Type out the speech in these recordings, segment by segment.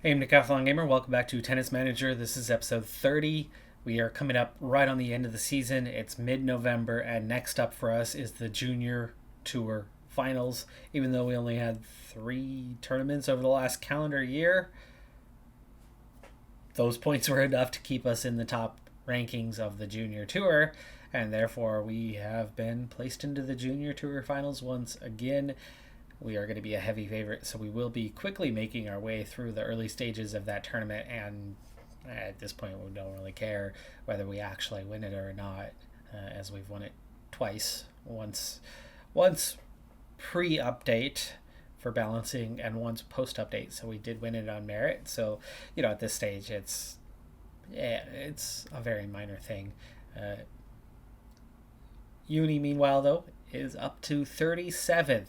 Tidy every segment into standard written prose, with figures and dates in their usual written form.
Hey, I'm Decathlon Gamer. Welcome back to Tennis Manager. This is episode 30. We are coming up right on the end of the season. It's mid-November, and next up for us is the Junior Tour Finals. Even though we only had 3 tournaments over the last calendar year, those points were enough to keep us in the top rankings of the Junior Tour, and therefore we have been placed into the Junior Tour Finals once again. We are going to be a heavy favorite, so we will be quickly making our way through the early stages of that tournament, and at this point we don't really care whether we actually win it or not, as we've won it twice. Once pre-update for balancing and once post-update, so we did win it on merit. So, at this stage it's a very minor thing. Uni, meanwhile, though, is up to 37th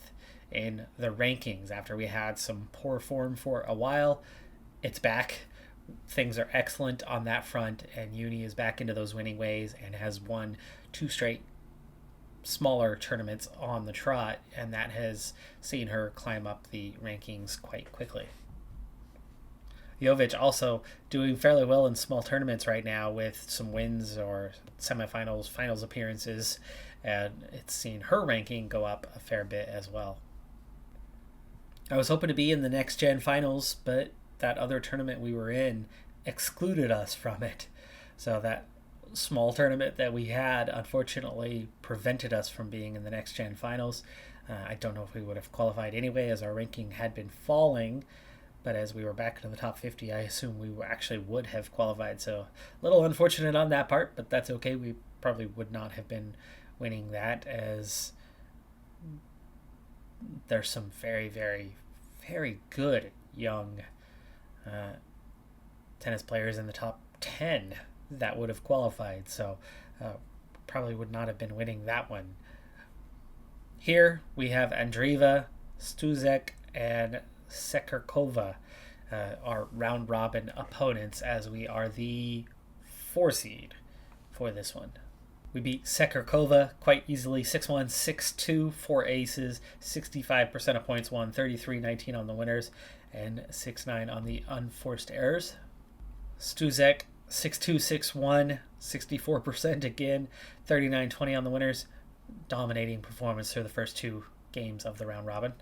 in the rankings after we had some poor form for a while. It's back. Things are excellent on that front, and Uni is back into those winning ways and has won 2 straight smaller tournaments on the trot, and that has seen her climb up the rankings quite quickly. Jovic also doing fairly well in small tournaments right now with some wins or semifinals, finals appearances, and it's seen her ranking go up a fair bit as well. I was hoping to be in the next gen finals, but that other tournament we were in excluded us from it. So that small tournament that we had unfortunately prevented us from being in the next gen finals. I don't know if we would have qualified anyway, as our ranking had been falling, but as we were back into the top 50, I assume we actually would have qualified. So a little unfortunate on that part, but that's okay. We probably would not have been winning that, as there's some very, very, very good young tennis players in the top 10 that would have qualified. So probably would not have been winning that one. Here we have Andreeva, Stuzek, and Sekerkova, our round robin opponents, as we are the 4 seed for this one. We beat Sekerkova quite easily, 6-1, 6-2, 4 aces, 65% of points won, 33-19 on the winners, and 6-9 on the unforced errors. Stuzek, 6-2, 6-1, 64% again, 39-20 on the winners, dominating performance through the first 2 games of the round robin.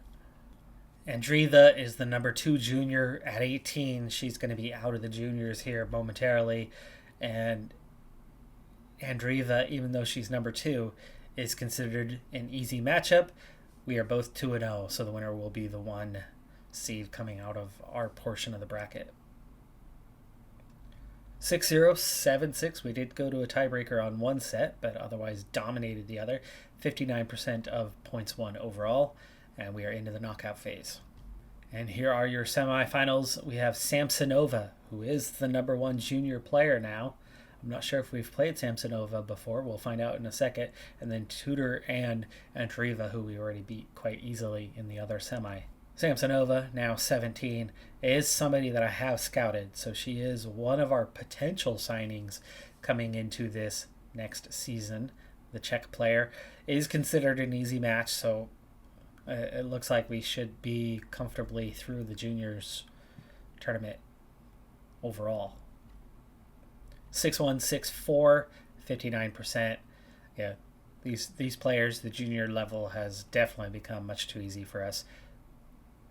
Andreeva is the number 2 junior at 18. She's going to be out of the juniors here momentarily, and Andreeva, even though she's number 2, is considered an easy matchup. We are both 2-0, so the winner will be the 1 seed coming out of our portion of the bracket. 6-0, 7-6. We did go to a tiebreaker on one set, but otherwise dominated the other. 59% of points won overall, and we are into the knockout phase. And here are your semifinals. We have Samsonova, who is the number 1 junior player now. I'm not sure if we've played Samsonova before. We'll find out in a second. And then Tudor and Andreeva, who we already beat quite easily in the other semi. Samsonova, now 17, is somebody that I have scouted. So she is one of our potential signings coming into this next season. The Czech player is considered an easy match, so it looks like we should be comfortably through the juniors tournament overall. 6-1, 6-4, 59%. Yeah, these players, the junior level has definitely become much too easy for us.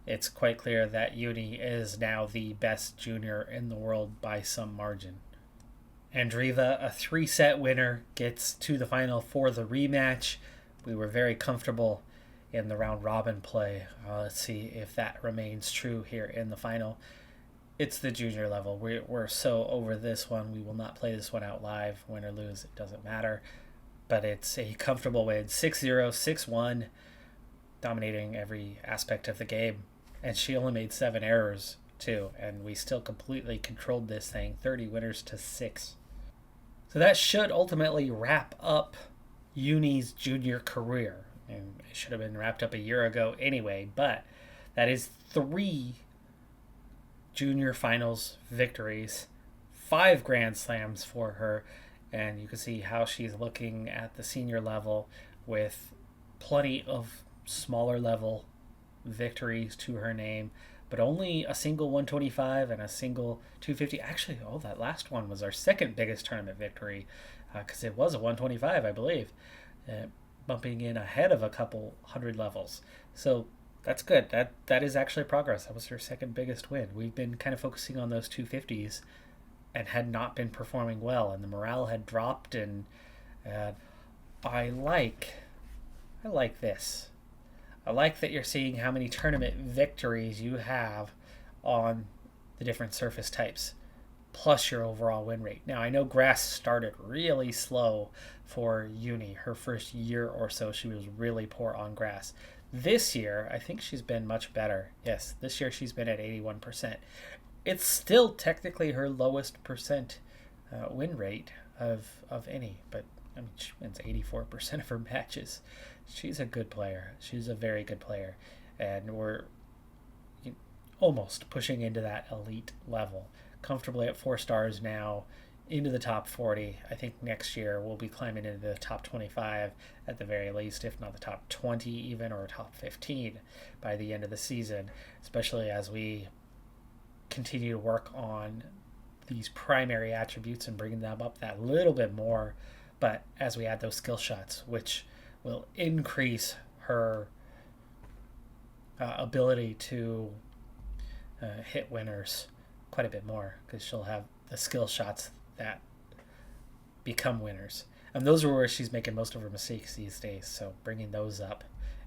It's quite clear that Uni is now the best junior in the world by some margin. Andreeva, a 3-set winner, gets to the final for the rematch. We were very comfortable in the round robin play. Let's see if that remains true here in the final. It's the junior level. We're so over this one. We will not play this one out live. Win or lose, it doesn't matter. But it's a comfortable win. 6-0, 6-1, dominating every aspect of the game. And she only made 7 errors, too. And we still completely controlled this thing. 30 winners to 6. So that should ultimately wrap up Uni's junior career. And it should have been wrapped up a year ago anyway. But that is 3 junior finals victories, 5 Grand Slams for her, and you can see how she's looking at the senior level with plenty of smaller level victories to her name, but only a single 125 and a single 250. Actually, oh, that last one was our second biggest tournament victory, because it was a 125, I believe, bumping in ahead of a couple hundred levels. So that's good. That is actually progress. That was her second biggest win. We've been kind of focusing on those 250s and had not been performing well, and the morale had dropped. And I like this. I like that you're seeing how many tournament victories you have on the different surface types, plus your overall win rate. Now, I know grass started really slow for Uni. Her first year or so, she was really poor on grass. This year, I think she's been much better. Yes, this year she's been at 81%. It's still technically her lowest percent win rate of any, but I mean, she wins 84% of her matches. She's a good player. She's a very good player. And we're almost pushing into that elite level. Comfortably at 4 stars now, into the top 40. I think next year we'll be climbing into the top 25 at the very least, if not the top 20 even, or top 15 by the end of the season, especially as we continue to work on these primary attributes and bringing them up that little bit more. But as we add those skill shots, which will increase her ability to hit winners quite a bit more, because she'll have the skill shots that become winners. And those are where she's making most of her mistakes these days. So bringing those up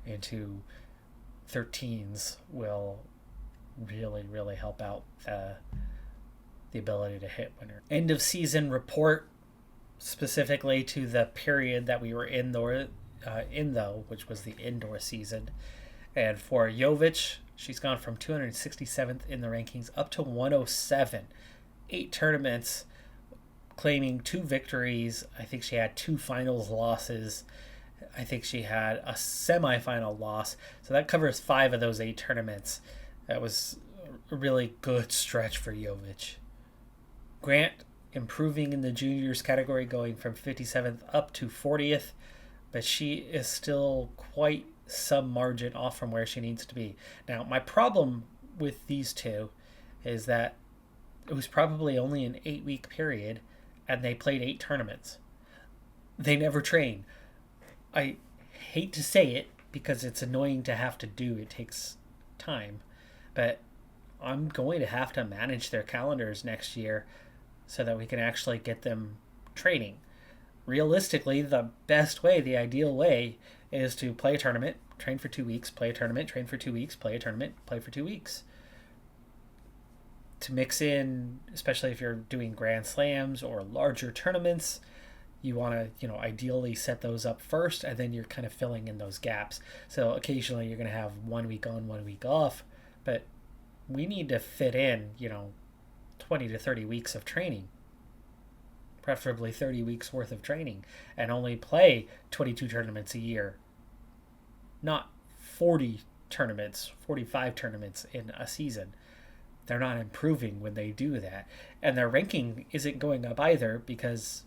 into 13s will really, really help out the ability to hit winners. End of season report specifically to the period that we were in though, which was the indoor season. And for Jovic, she's gone from 267th in the rankings up to 107. 8 tournaments, claiming 2 victories. I think she had 2 finals losses. I think she had a semifinal loss. So that covers 5 of those 8 tournaments. That was a really good stretch for Jovic. Grant improving in the juniors category, going from 57th up to 40th, but she is still quite some margin off from where she needs to be. Now, my problem with these two is that it was probably only an 8-week period, and they played 8 tournaments. They never train. I hate to say it because it's annoying to have to do. It takes time. But I'm going to have to manage their calendars next year so that we can actually get them training. Realistically, the best way, the ideal way, is to play a tournament, train for 2 weeks, play a tournament, train for 2 weeks, play a tournament, play for 2 weeks. To mix in, especially if you're doing Grand Slams or larger tournaments, you want to, ideally set those up first, and then you're kind of filling in those gaps. So occasionally you're going to have 1 week on, 1 week off, but we need to fit in, 20 to 30 weeks of training, preferably 30 weeks worth of training, and only play 22 tournaments a year, not 40 tournaments, 45 tournaments in a season. They're not improving when they do that. And their ranking isn't going up either, because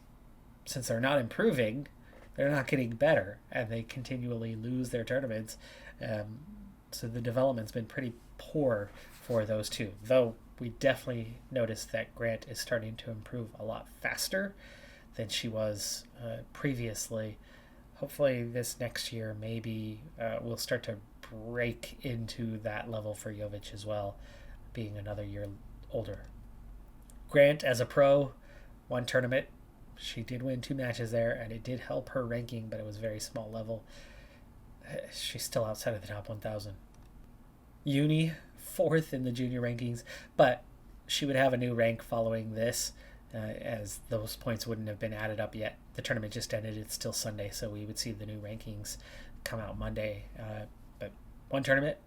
since they're not improving, they're not getting better, and they continually lose their tournaments. So the development's been pretty poor for those two, though we definitely noticed that Grant is starting to improve a lot faster than she was previously. Hopefully this next year maybe we'll start to break into that level for Jovic as well, being another year older. Grant, as a pro, 1 tournament. She did win 2 matches there, and it did help her ranking, but it was very small level. She's still outside of the top 1,000. Uni, 4th in the junior rankings, but she would have a new rank following this, as those points wouldn't have been added up yet. The tournament just ended. It's still Sunday, so we would see the new rankings come out Monday. But 1 tournament,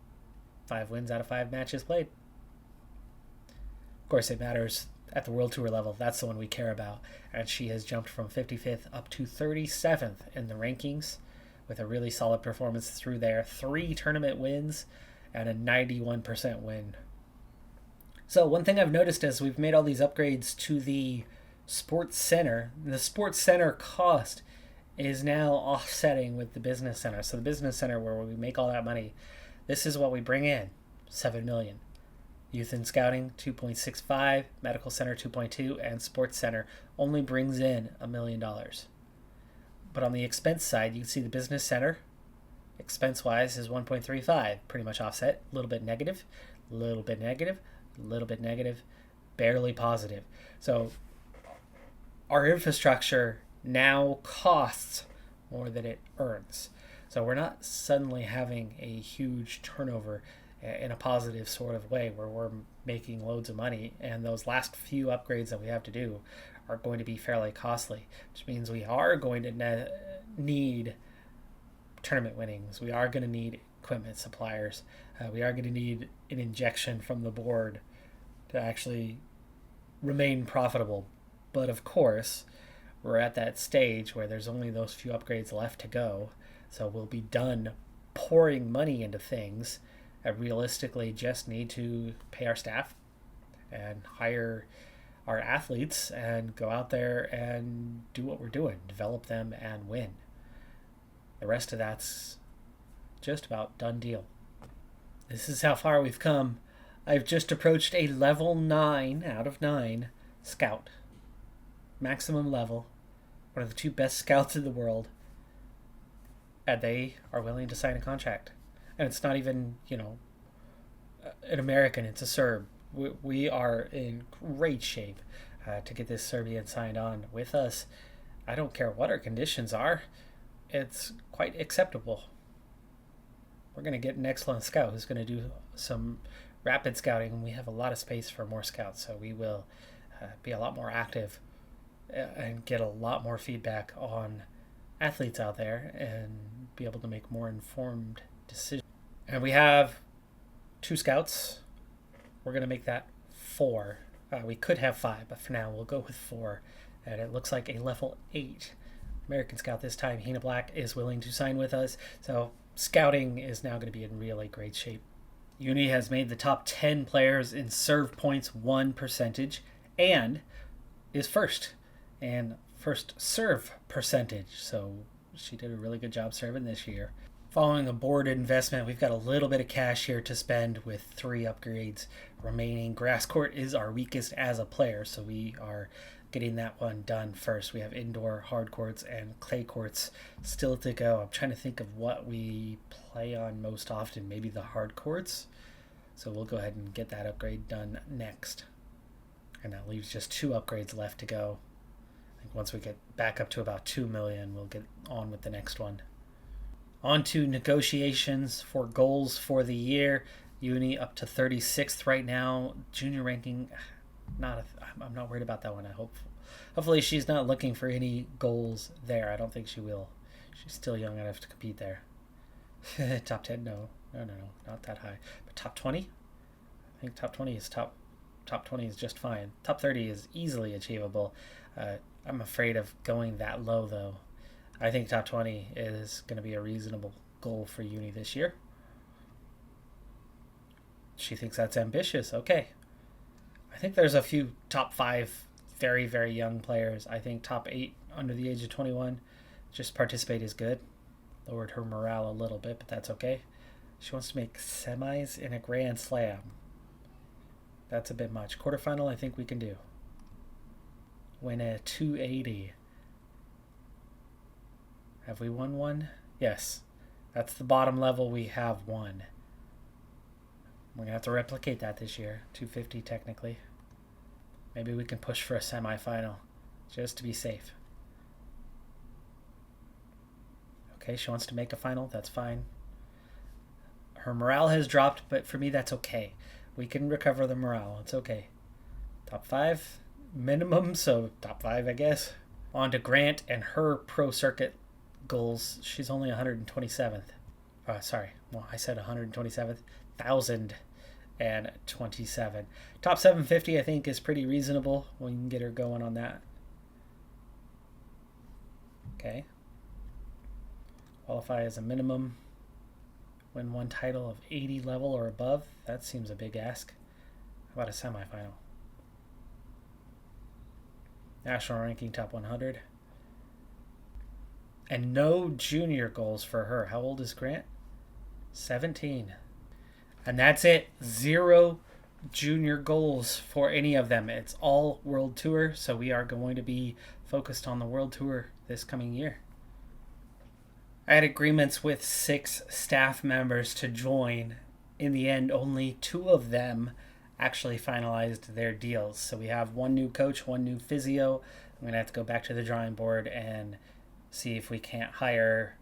5 wins out of 5 matches played. Of course, it matters at the World Tour level. That's the one we care about. And she has jumped from 55th up to 37th in the rankings with a really solid performance through there. 3 tournament wins and a 91% win. So one thing I've noticed as we've made all these upgrades to the Sports Center, the Sports Center cost is now offsetting with the Business Center. So the Business Center, where we make all that money, this is what we bring in, $7 million. Youth and Scouting 2.65, Medical Center 2.2, and Sports Center only brings in $1 million. But on the expense side, you can see the Business Center, expense-wise, is 1.35, pretty much offset, a little bit negative, a little bit negative, a little bit negative, barely positive. So our infrastructure now costs more than it earns. So we're not suddenly having a huge turnover in a positive sort of way where we're making loads of money, and those last few upgrades that we have to do are going to be fairly costly, which means we are going to need tournament winnings. We are going to need equipment suppliers. We are going to need an injection from the board to actually remain profitable. But of course, we're at that stage where there's only those few upgrades left to go, so we'll be done pouring money into things. I realistically just need to pay our staff and hire our athletes and go out there and do what we're doing, develop them and win. The rest of that's just about done deal. This is how far we've come. I've just approached a level 9 out of 9 scout. Maximum level. One of the 2 best scouts in the world. And they are willing to sign a contract. And it's not even, an American, it's a Serb. We are in great shape to get this Serbian signed on with us. I don't care what our conditions are. It's quite acceptable. We're going to get an excellent scout who's going to do some rapid scouting, and we have a lot of space for more scouts, so we will be a lot more active and get a lot more feedback on athletes out there and be able to make more informed decisions. And we have 2 scouts. We're going to make that 4. We could have 5, but for now we'll go with 4. And it looks like a level 8 American scout this time. Hina Black is willing to sign with us. So scouting is now going to be in really great shape. Uni has made the top 10 players in serve points won percentage and is first. And first serve percentage. So she did a really good job serving this year. Following a board investment, we've got a little bit of cash here to spend with 3 upgrades remaining. Grass court is our weakest as a player, so we are getting that one done first. We have indoor hard courts and clay courts still to go. I'm trying to think of what we play on most often, maybe the hard courts. So we'll go ahead and get that upgrade done next. And that leaves just 2 upgrades left to go. I think once we get back up to about 2 million, we'll get on with the next one. On to negotiations for goals for the year. Uni up to 36th right now. Junior ranking, I'm not worried about that one. Hopefully she's not looking for any goals there. I don't think she will. She's still young enough to compete there. Top 10, no, not that high. But top 20? I think top 20 is top 20 is just fine. Top 30 is easily achievable. I'm afraid of going that low though. I think top 20 is going to be a reasonable goal for Uni this year. She thinks that's ambitious. Okay. I think there's a few top 5 very, very young players. I think top 8 under the age of 21 just participate is good. Lowered her morale a little bit, but that's okay. She wants to make semis in a Grand Slam. That's a bit much. Quarterfinal, I think we can do. Win a 280. Have we won one? Yes. That's the bottom level we have won. We're going to have to replicate that this year. 250 technically. Maybe we can push for a semifinal just to be safe. Okay, she wants to make a final. That's fine. Her morale has dropped, but for me that's okay. We can recover the morale. It's okay. Top 5 minimum, so top 5 I guess. On to Grant and her pro circuit goals. She's only 127th. I said 127th. 1,027. Top 750 I think is pretty reasonable. We can get her going on that. Okay. Qualify as a minimum. Win one title of 80 level or above. That seems a big ask. How about a semifinal? National ranking top 100. And no junior goals for her. How old is Grant? 17. And that's it. 0 junior goals for any of them. It's all World Tour, so we are going to be focused on the World Tour this coming year. I had agreements with 6 staff members to join. In the end, only 2 of them actually finalized their deals. So we have 1 new coach, 1 new physio. I'm going to have to go back to the drawing board and see if we can't hire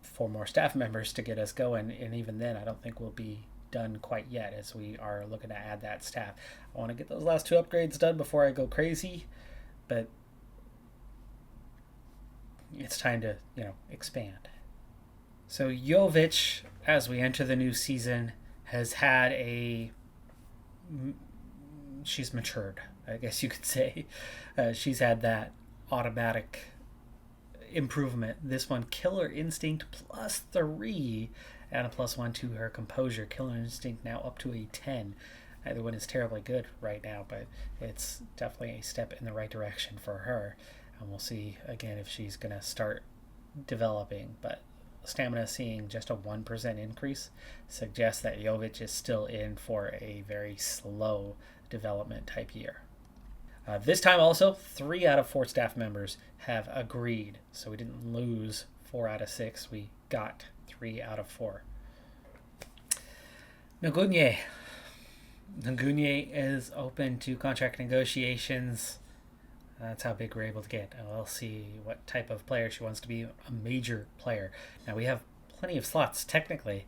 4 more staff members to get us going. And even then, I don't think we'll be done quite yet, as we are looking to add that staff. I want to get those last 2 upgrades done before I go crazy, but it's time to, expand. So Jovic, as we enter the new season, has had she's matured, I guess you could say. She's had that automatic improvement. This one, Killer Instinct +3 and a +1 to her composure. Killer Instinct now up to a 10. Neither one is terribly good right now, but it's definitely a step in the right direction for her. And we'll see again if she's going to start developing. But stamina seeing just a 1% increase suggests that Jovic is still in for a very slow development type year. This time also, 3 out of 4 staff members have agreed. So we didn't lose 4 out of 6. We got 3 out of 4. Nguyen is open to contract negotiations. That's how big we're able to get. We'll see what type of player she wants to be, a major player. Now, we have plenty of slots, technically,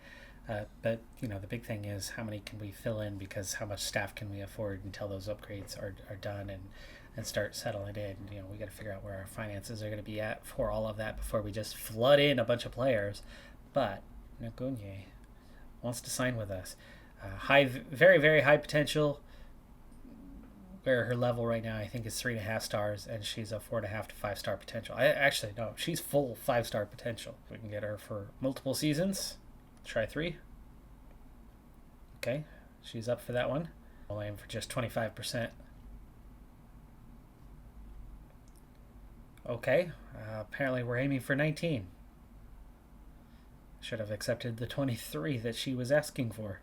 but, the big thing is how many can we fill in, because how much staff can we afford until those upgrades are done and start settling in. We got to figure out where our finances are going to be at for all of that before we just flood in a bunch of players. But Nguyen wants to sign with us. Very, very high potential, where her level right now I think is 3.5 stars, and she's a 4.5 to 5 star potential. No, she's full 5-star potential. We can get her for multiple seasons. Try 3. Okay, she's up for that one. I'll aim for just 25%. Okay, apparently we're aiming for 19. Should have accepted the 23 that she was asking for.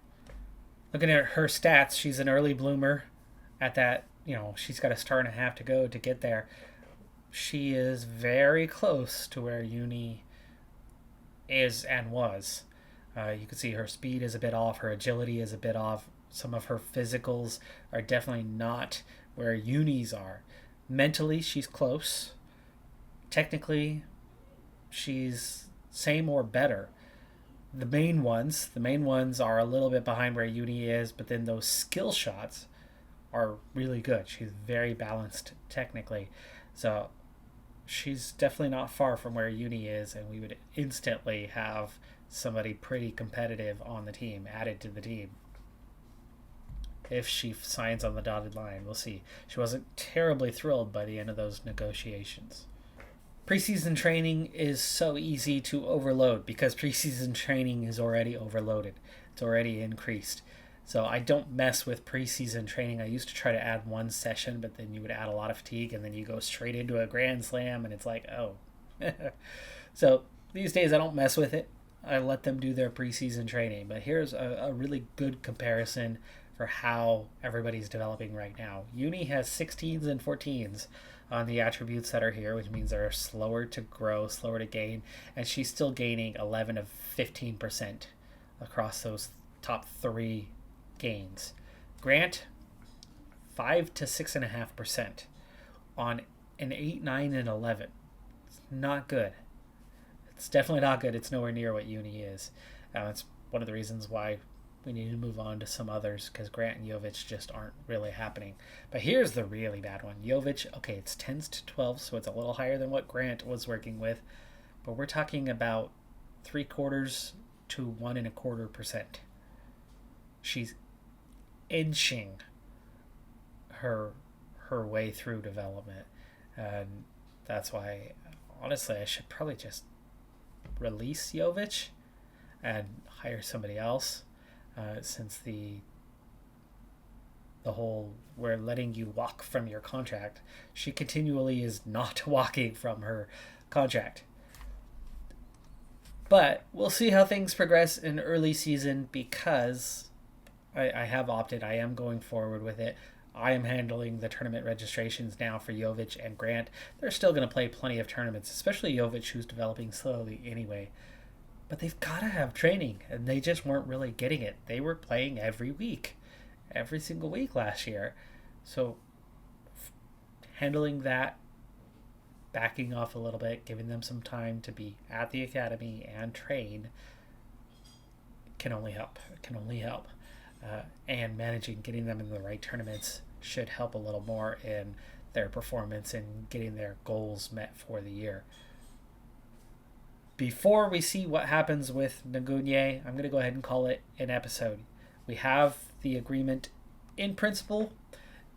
Looking at her stats, she's an early bloomer. At that, she's got a star and a half to go to get there. She is very close to where Uni is and was. You can see her speed is a bit off, her agility is a bit off. Some of her physicals are definitely not where Uni's are. Mentally, she's close. Technically, she's same or better. The main ones are a little bit behind where Uni is, but then those skill shots are really good. She's very balanced technically. So she's definitely not far from where Uni is, and we would instantly have somebody pretty competitive on the team, added to the team. If she signs on the dotted line, we'll see. She wasn't terribly thrilled by the end of those negotiations. Preseason training is so easy to overload because preseason training is already overloaded. It's already increased. So I don't mess with preseason training. I used to try to add 1 session, but then you would add a lot of fatigue, and then you go straight into a Grand Slam, and it's like, oh. So these days I don't mess with it. I let them do their preseason training. But here's a really good comparison for how everybody's developing right now. Uni has 16s and 14s on the attributes that are here, which means they're slower to grow, slower to gain, and she's still gaining 11 of 15% across those top 3 gains. Grant, 5 to 6.5% on an 8, 9, and 11. It's not good. It's definitely not good. It's nowhere near what Uni is. It's one of the reasons why we need to move on to some others, because Grant and Jovic just aren't really happening. But here's the really bad one. Jovic, okay, it's 10s to 12s, so it's a little higher than what Grant was working with. But we're talking about 3/4 to 1.25%. She's inching her way through development, and that's why honestly I should probably just release Jovic and hire somebody else, since the whole we're letting you walk from your contract, she continually is not walking from her contract. But we'll see how things progress in early season, because I have opted. I am going forward with it. I am handling the tournament registrations now for Jovic and Grant. They're still going to play plenty of tournaments, especially Jovic, who's developing slowly anyway. But they've got to have training, and they just weren't really getting it. They were playing every week, every single week last year. So handling that, backing off a little bit, giving them some time to be at the academy and train can only help. It can only help. And managing getting them in the right tournaments should help a little more in their performance and getting their goals met for the year. Before we see what happens with Nagunye, I'm going to go ahead and call it an episode. We have the agreement in principle.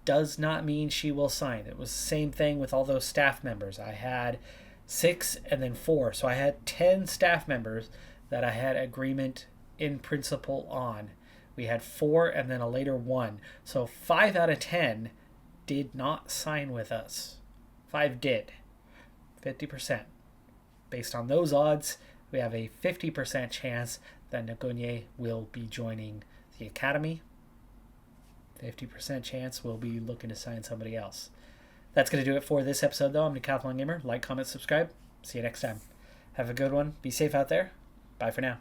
Does not mean she will sign. It was the same thing with all those staff members. I had 6 and then 4. So I had 10 staff members that I had agreement in principle on. We had 4 and then a later 1. So 5 out of 10 did not sign with us. 5 did. 50%. Based on those odds, we have a 50% chance that Nagunye will be joining the academy. 50% chance we'll be looking to sign somebody else. That's going to do it for this episode, though. I'm Decathlon Gamer. Like, comment, subscribe. See you next time. Have a good one. Be safe out there. Bye for now.